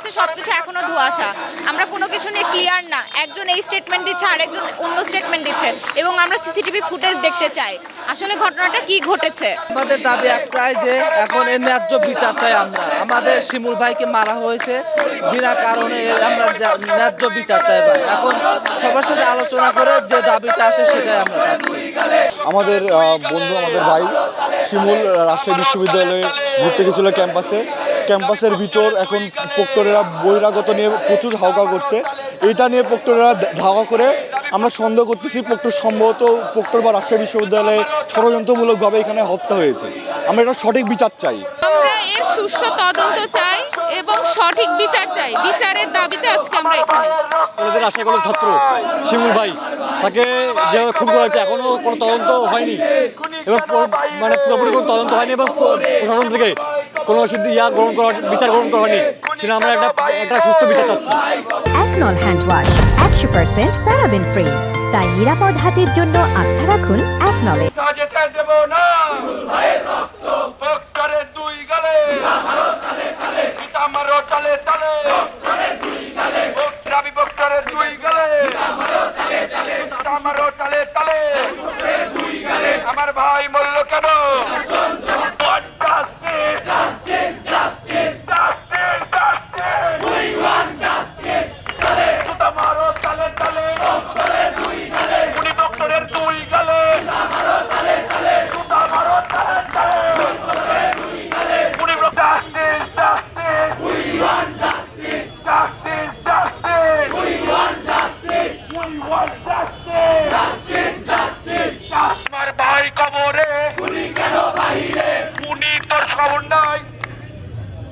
কাছে সবকিছু এখনো ধোঁয়াশা। আমরা কোনো কিছু নিয়ে ক্লিয়ার না, একজন এই স্টেটমেন্ট দিচ্ছে আরেকজন অন্য স্টেটমেন্ট দিচ্ছে, এবং আমরা সিসিটিভি ফুটেজ দেখতে চাই আসলে ঘটনাটা কি ঘটেছে। আমাদের দাবি একটাই যে এখন এর ন্যায্য বিচার চাই আমরা। আমাদের শিমুল ভাইকে মারা হয়েছে বিনা কারণে, আমরা ন্যায্য বিচার চাই ভাই। এখন সবার সাথে আলোচনা করে যে দাবিটা আসে সেটাই আমরা চাচ্ছি। আমাদের বন্ধু, আমাদের ভাই শিমুল রাজশাহী বিশ্ববিদ্যালয়ে ঘুরতে গেছিল ক্যাম্পাসের ভিতর এখন প্রক্টরেরা বহিরাগত নিয়ে প্রচুর হাওকা করছে। এটা নিয়ে প্রক্টরেরা ধাওয়া করে আমরা সন্দেহ করতেছি প্রক্টর বা রাজশাহী বিশ্ববিদ্যালয়ে ষড়যন্ত্রমূলকভাবে এখানে হত্যা হয়েছে। আমরা এটা সঠিক বিচার চাই। আমরা এর সুষ্ঠু তদন্ত চাই এবং সঠিক বিচার চাই। বিচারের দাবিতে আজকে আমরা এখানে। কলেজের রাজশাহী কলেজ ছাত্র শিমুল ভাই, তাকে যে খুন করা হয়েছে এখনো কোনো তদন্ত হয়নি এবং মানে পুরোপুরি কোনো তদন্ত হয়নি এবং প্রশাসন থেকে কোনো বিচার গ্রহণ করা হয়নি। সেটা আমরা একটা সুস্থ বিচার চাচ্ছি। একনল হ্যান্ড ওয়াশ 100% প্যারাবেন ফ্রি, তাই নিরাপদ হাতের জন্য আস্থা রাখুন একনলে। আমার ভাই মরল কেন? আমার ভাই কবরে, উনি তোর খবর নাই।